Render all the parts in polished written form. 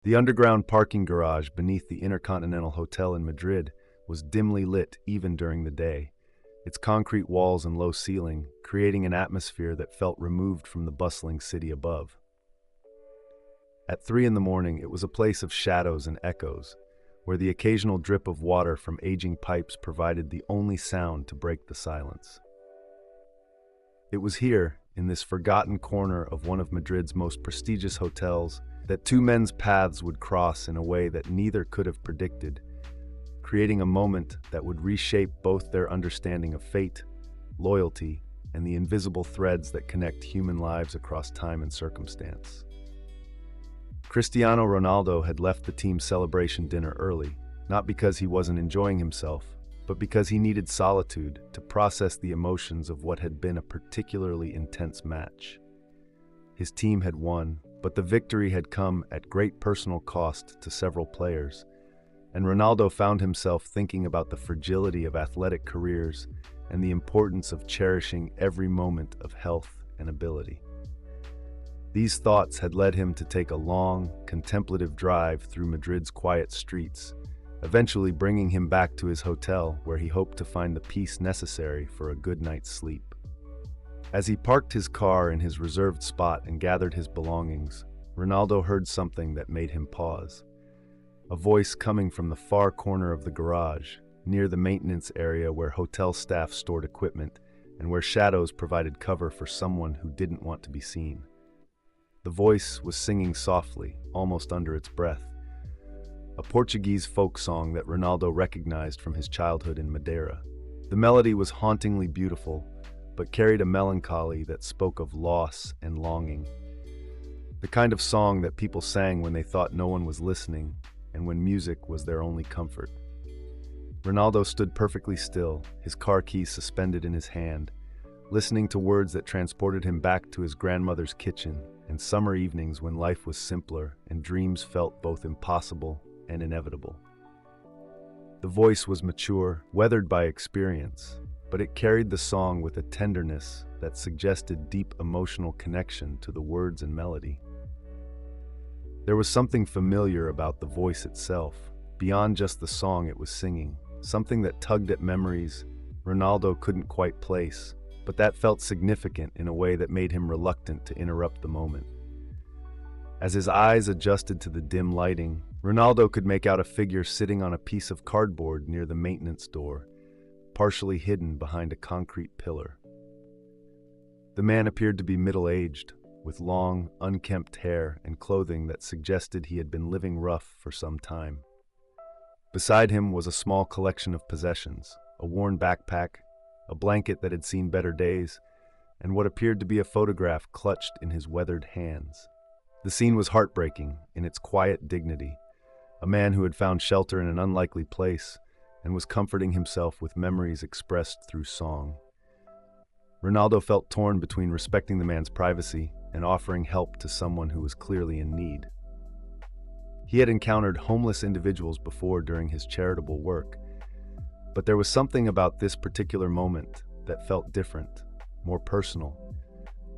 The underground parking garage beneath the Intercontinental Hotel in Madrid was dimly lit even during the day, its concrete walls and low ceiling creating an atmosphere that felt removed from the bustling city above. At 3 in the morning, it was a place of shadows and echoes, where the occasional drip of water from aging pipes provided the only sound to break the silence. It was here, in this forgotten corner of one of Madrid's most prestigious hotels, that two men's paths would cross in a way that neither could have predicted, creating a moment that would reshape both their understanding of fate, loyalty, and the invisible threads that connect human lives across time and circumstance. Cristiano Ronaldo had left the team's celebration dinner early, not because he wasn't enjoying himself, but because he needed solitude to process the emotions of what had been a particularly intense match. His team had won, but the victory had come at great personal cost to several players, and Ronaldo found himself thinking about the fragility of athletic careers and the importance of cherishing every moment of health and ability. These thoughts had led him to take a long, contemplative drive through Madrid's quiet streets, eventually bringing him back to his hotel where he hoped to find the peace necessary for a good night's sleep. As he parked his car in his reserved spot and gathered his belongings, Ronaldo heard something that made him pause. A voice coming from the far corner of the garage, near the maintenance area where hotel staff stored equipment and where shadows provided cover for someone who didn't want to be seen. The voice was singing softly, almost under its breath, a Portuguese folk song that Ronaldo recognized from his childhood in Madeira. The melody was hauntingly beautiful, but carried a melancholy that spoke of loss and longing. The kind of song that people sang when they thought no one was listening and when music was their only comfort. Ronaldo stood perfectly still, his car keys suspended in his hand, listening to words that transported him back to his grandmother's kitchen and summer evenings when life was simpler and dreams felt both impossible and inevitable. The voice was mature, weathered by experience, but it carried the song with a tenderness that suggested deep emotional connection to the words and melody. There was something familiar about the voice itself, beyond just the song it was singing, something that tugged at memories Ronaldo couldn't quite place, but that felt significant in a way that made him reluctant to interrupt the moment. As his eyes adjusted to the dim lighting, Ronaldo could make out a figure sitting on a piece of cardboard near the maintenance door, partially hidden behind a concrete pillar. The man appeared to be middle-aged, with long, unkempt hair and clothing that suggested he had been living rough for some time. Beside him was a small collection of possessions, a worn backpack, a blanket that had seen better days, and what appeared to be a photograph clutched in his weathered hands. The scene was heartbreaking in its quiet dignity, a man who had found shelter in an unlikely place and was comforting himself with memories expressed through song. Ronaldo felt torn between respecting the man's privacy and offering help to someone who was clearly in need. He had encountered homeless individuals before during his charitable work, but there was something about this particular moment that felt different, more personal,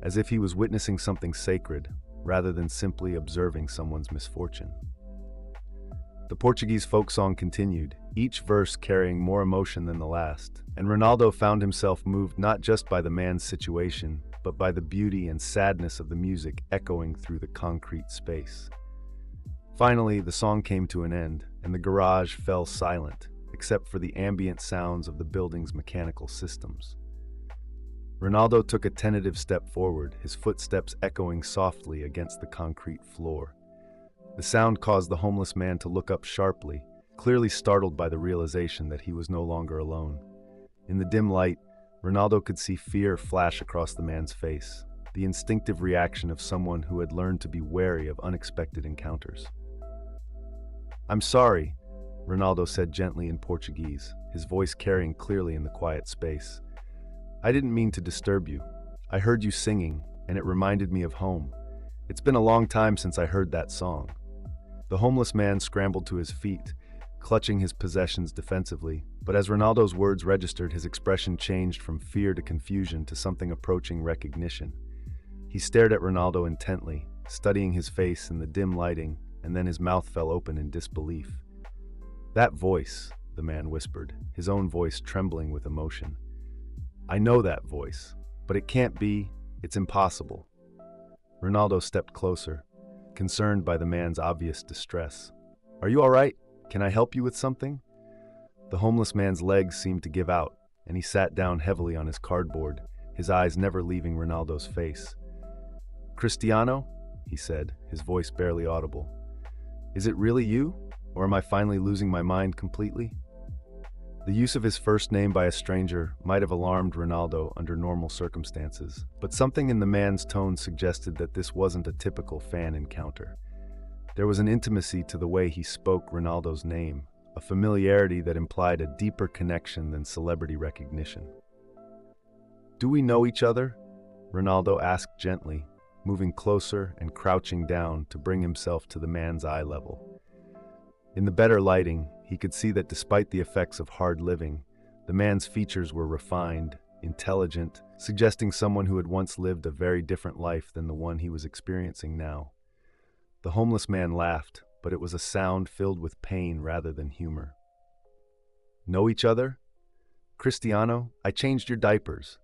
as if he was witnessing something sacred rather than simply observing someone's misfortune. The Portuguese folk song continued, each verse carrying more emotion than the last, and Ronaldo found himself moved not just by the man's situation, but by the beauty and sadness of the music echoing through the concrete space. Finally, the song came to an end, and the garage fell silent, except for the ambient sounds of the building's mechanical systems. Ronaldo took a tentative step forward, his footsteps echoing softly against the concrete floor. The sound caused the homeless man to look up sharply, clearly startled by the realization that he was no longer alone. In the dim light, Ronaldo could see fear flash across the man's face, the instinctive reaction of someone who had learned to be wary of unexpected encounters. "I'm sorry," Ronaldo said gently in Portuguese, his voice carrying clearly in the quiet space. "I didn't mean to disturb you. I heard you singing, and it reminded me of home. It's been a long time since I heard that song." The homeless man scrambled to his feet, clutching his possessions defensively, but as Ronaldo's words registered, his expression changed from fear to confusion to something approaching recognition. He stared at Ronaldo intently, studying his face in the dim lighting, and then his mouth fell open in disbelief. "That voice," the man whispered, his own voice trembling with emotion. "I know that voice, but it can't be, it's impossible." Ronaldo stepped closer, concerned by the man's obvious distress. "Are you all right? Can I help you with something?" The homeless man's legs seemed to give out, and he sat down heavily on his cardboard, his eyes never leaving Ronaldo's face. "Cristiano?" he said, his voice barely audible. "Is it really you, or am I finally losing my mind completely?" The use of his first name by a stranger might have alarmed Ronaldo under normal circumstances, but something in the man's tone suggested that this wasn't a typical fan encounter. There was an intimacy to the way he spoke Ronaldo's name, a familiarity that implied a deeper connection than celebrity recognition. "Do we know each other?" Ronaldo asked gently, moving closer and crouching down to bring himself to the man's eye level. In the better lighting, he could see that despite the effects of hard living, the man's features were refined, intelligent, suggesting someone who had once lived a very different life than the one he was experiencing now. The homeless man laughed, but it was a sound filled with pain rather than humor. "Know each other? Cristiano, I changed your diapers.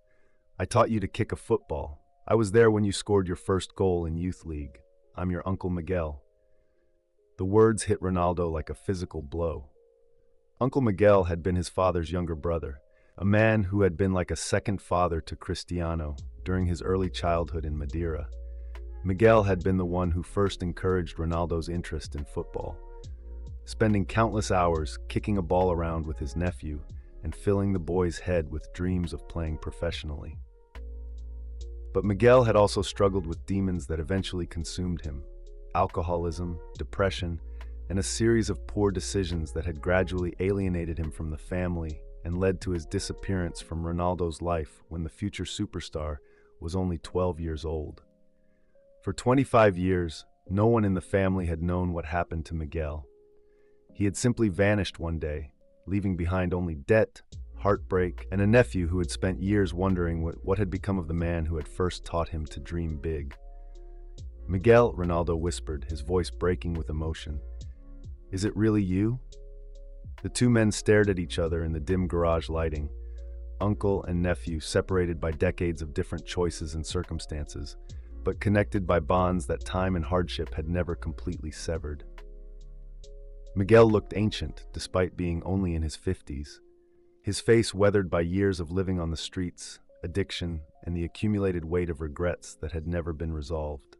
I taught you to kick a football. I was there when you scored your first goal in Youth League. I'm your Uncle Miguel." The words hit Ronaldo like a physical blow. Uncle Miguel had been his father's younger brother, a man who had been like a second father to Cristiano during his early childhood in Madeira. Miguel had been the one who first encouraged Ronaldo's interest in football, spending countless hours kicking a ball around with his nephew and filling the boy's head with dreams of playing professionally. But Miguel had also struggled with demons that eventually consumed him: alcoholism, depression, and a series of poor decisions that had gradually alienated him from the family and led to his disappearance from Ronaldo's life when the future superstar was only 12 years old. For 25 years, no one in the family had known what happened to Miguel. He had simply vanished one day, leaving behind only debt, heartbreak, and a nephew who had spent years wondering what had become of the man who had first taught him to dream big. "Miguel," Ronaldo whispered, his voice breaking with emotion. "Is it really you?" The two men stared at each other in the dim garage lighting, uncle and nephew separated by decades of different choices and circumstances, but connected by bonds that time and hardship had never completely severed. Miguel looked ancient, despite being only in his 50s. His face weathered by years of living on the streets, addiction, and the accumulated weight of regrets that had never been resolved.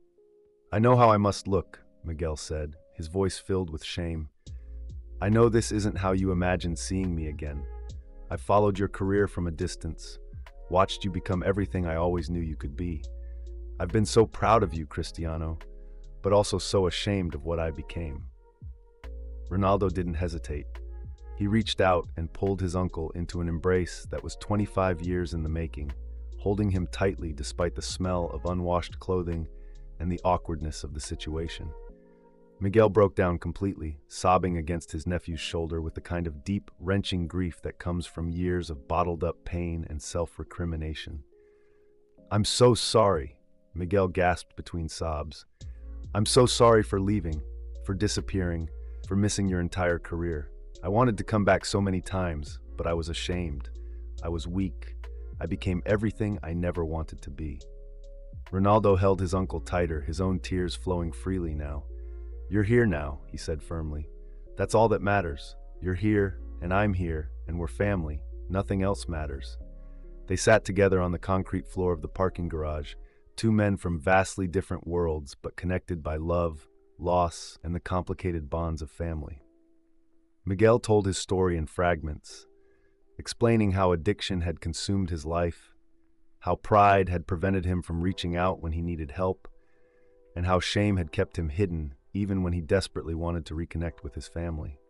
"I know how I must look," Miguel said, his voice filled with shame. "I know this isn't how you imagined seeing me again. I've followed your career from a distance, watched you become everything I always knew you could be. I've been so proud of you, Cristiano, but also so ashamed of what I became." Ronaldo didn't hesitate. He reached out and pulled his uncle into an embrace that was 25 years in the making, holding him tightly despite the smell of unwashed clothing and the awkwardness of the situation. Miguel broke down completely, sobbing against his nephew's shoulder with the kind of deep, wrenching grief that comes from years of bottled-up pain and self-recrimination. "I'm so sorry," Miguel gasped between sobs. "I'm so sorry for leaving, for disappearing, for missing your entire career. I wanted to come back so many times, but I was ashamed. I was weak. I became everything I never wanted to be." Ronaldo held his uncle tighter, his own tears flowing freely now. "You're here now," he said firmly. "That's all that matters. You're here, and I'm here, and we're family. Nothing else matters." They sat together on the concrete floor of the parking garage, two men from vastly different worlds, but connected by love, loss, and the complicated bonds of family. Miguel told his story in fragments, explaining how addiction had consumed his life, how pride had prevented him from reaching out when he needed help, and how shame had kept him hidden even when he desperately wanted to reconnect with his family.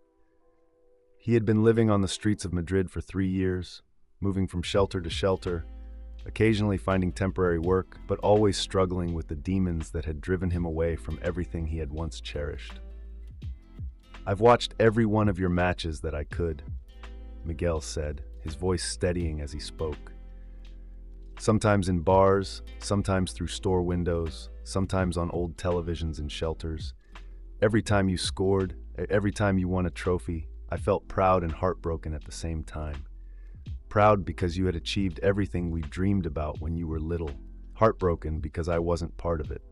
He had been living on the streets of Madrid for 3 years, moving from shelter to shelter, occasionally finding temporary work, but always struggling with the demons that had driven him away from everything he had once cherished. "I've watched every one of your matches that I could," Miguel said, his voice steadying as he spoke. "Sometimes in bars, sometimes through store windows, sometimes on old televisions in shelters. Every time you scored, every time you won a trophy, I felt proud and heartbroken at the same time. Proud because you had achieved everything we dreamed about when you were little. Heartbroken because I wasn't part of it.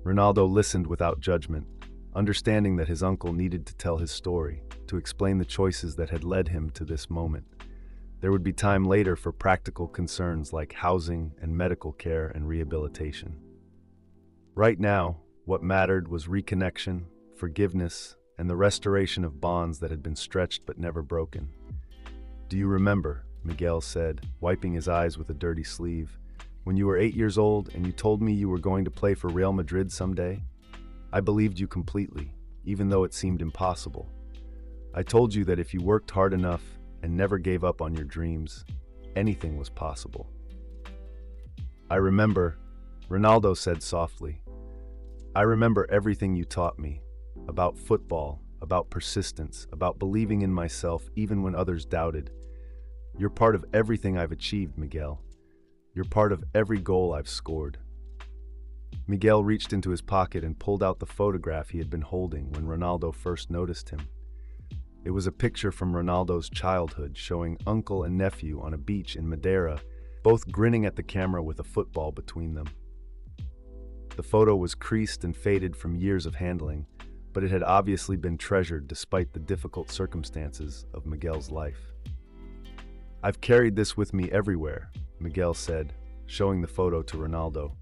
Ronaldo listened without judgment, understanding that his uncle needed to tell his story, to explain the choices that had led him to this moment. There would be time later for practical concerns like housing and medical care and rehabilitation. Right now, what mattered was reconnection, forgiveness, and the restoration of bonds that had been stretched but never broken. "Do you remember," Miguel said, wiping his eyes with a dirty sleeve, "when you were 8 years old and you told me you were going to play for Real Madrid someday? I believed you completely, even though it seemed impossible. I told you that if you worked hard enough and never gave up on your dreams, anything was possible." "I remember," Ronaldo said softly. "I remember everything you taught me, about football, about persistence, about believing in myself even when others doubted. You're part of everything I've achieved, Miguel. You're part of every goal I've scored." Miguel reached into his pocket and pulled out the photograph he had been holding when Ronaldo first noticed him. It was a picture from Ronaldo's childhood showing uncle and nephew on a beach in Madeira, both grinning at the camera with a football between them. The photo was creased and faded from years of handling, but it had obviously been treasured despite the difficult circumstances of Miguel's life. "I've carried this with me everywhere," Miguel said, showing the photo to Ronaldo.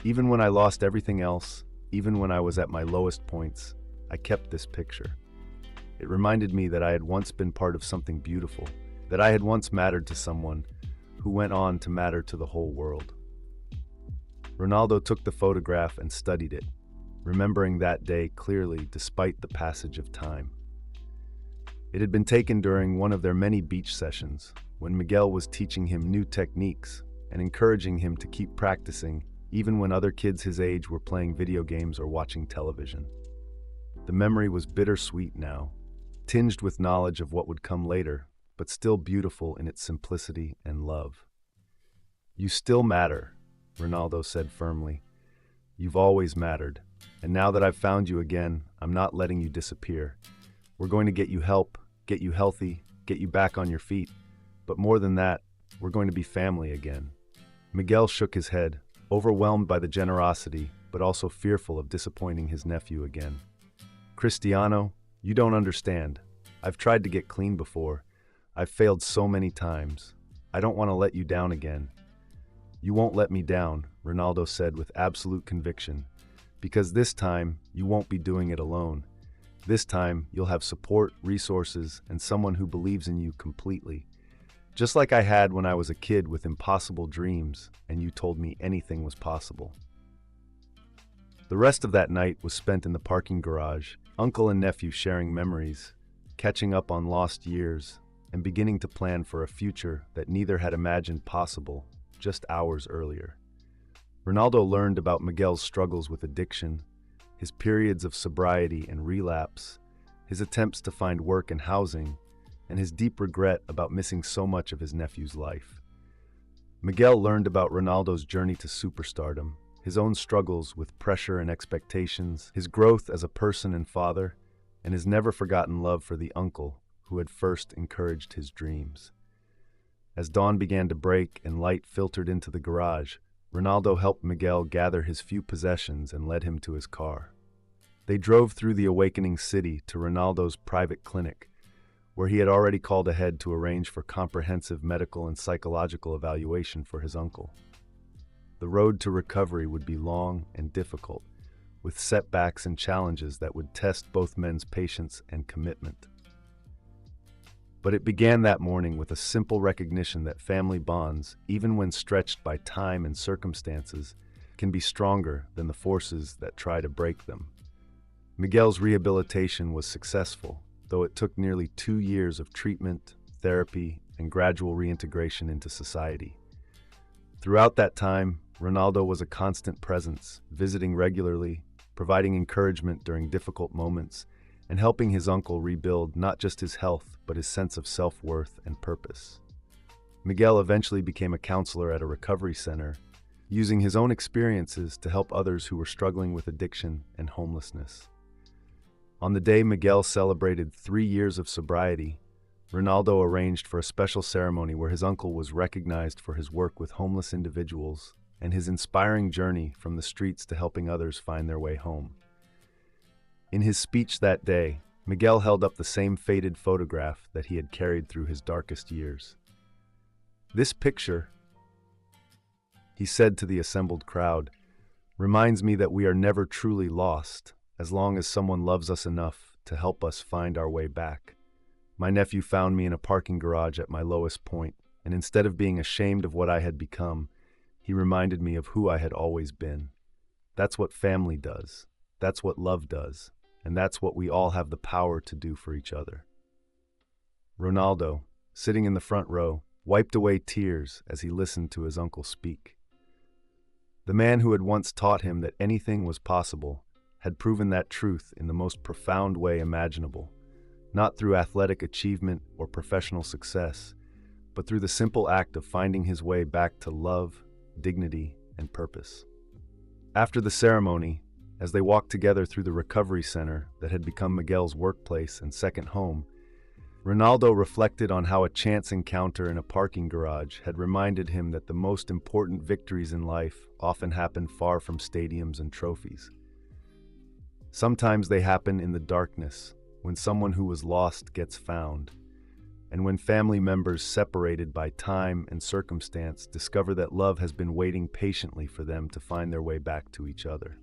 "Even when I lost everything else, even when I was at my lowest points, I kept this picture. It reminded me that I had once been part of something beautiful, that I had once mattered to someone who went on to matter to the whole world." Ronaldo took the photograph and studied it, remembering that day clearly despite the passage of time. It had been taken during one of their many beach sessions, when Miguel was teaching him new techniques and encouraging him to keep practicing even when other kids his age were playing video games or watching television. The memory was bittersweet now, tinged with knowledge of what would come later, but still beautiful in its simplicity and love. "You still matter," Ronaldo said firmly. "You've always mattered, and now that I've found you again, I'm not letting you disappear. We're going to get you help, get you healthy, get you back on your feet, but more than that, we're going to be family again." Miguel shook his head, overwhelmed by the generosity, but also fearful of disappointing his nephew again. "Cristiano, you don't understand. I've tried to get clean before. I've failed so many times. I don't want to let you down again." "You won't let me down," Ronaldo said with absolute conviction, "because this time you won't be doing it alone. This time you'll have support, resources, and someone who believes in you completely. Just like I had when I was a kid with impossible dreams and you told me anything was possible." The rest of that night was spent in the parking garage, uncle and nephew sharing memories, catching up on lost years, and beginning to plan for a future that neither had imagined possible just hours earlier. Ronaldo learned about Miguel's struggles with addiction, his periods of sobriety and relapse, his attempts to find work and housing, and his deep regret about missing so much of his nephew's life. Miguel learned about Ronaldo's journey to superstardom, his own struggles with pressure and expectations, his growth as a person and father, and his never-forgotten love for the uncle who had first encouraged his dreams. As dawn began to break and light filtered into the garage, Ronaldo helped Miguel gather his few possessions and led him to his car. They drove through the awakening city to Ronaldo's private clinic, where he had already called ahead to arrange for comprehensive medical and psychological evaluation for his uncle. The road to recovery would be long and difficult, with setbacks and challenges that would test both men's patience and commitment. But it began that morning with a simple recognition that family bonds, even when stretched by time and circumstances, can be stronger than the forces that try to break them. Miguel's rehabilitation was successful, though it took nearly 2 years of treatment, therapy, and gradual reintegration into society. Throughout that time, Ronaldo was a constant presence, visiting regularly, providing encouragement during difficult moments, and helping his uncle rebuild not just his health, but his sense of self-worth and purpose. Miguel eventually became a counselor at a recovery center, using his own experiences to help others who were struggling with addiction and homelessness. On the day Miguel celebrated 3 years of sobriety, Ronaldo arranged for a special ceremony where his uncle was recognized for his work with homeless individuals and his inspiring journey from the streets to helping others find their way home. In his speech that day, Miguel held up the same faded photograph that he had carried through his darkest years. "This picture," he said to the assembled crowd, "reminds me that we are never truly lost as long as someone loves us enough to help us find our way back. My nephew found me in a parking garage at my lowest point, and instead of being ashamed of what I had become, he reminded me of who I had always been. That's what family does. That's what love does. And that's what we all have the power to do for each other." Ronaldo, sitting in the front row, wiped away tears as he listened to his uncle speak. The man who had once taught him that anything was possible had proven that truth in the most profound way imaginable, not through athletic achievement or professional success, but through the simple act of finding his way back to love, dignity, and purpose. After the ceremony, as they walked together through the recovery center that had become Miguel's workplace and second home, Ronaldo reflected on how a chance encounter in a parking garage had reminded him that the most important victories in life often happen far from stadiums and trophies. Sometimes they happen in the darkness, when someone who was lost gets found, and when family members separated by time and circumstance discover that love has been waiting patiently for them to find their way back to each other.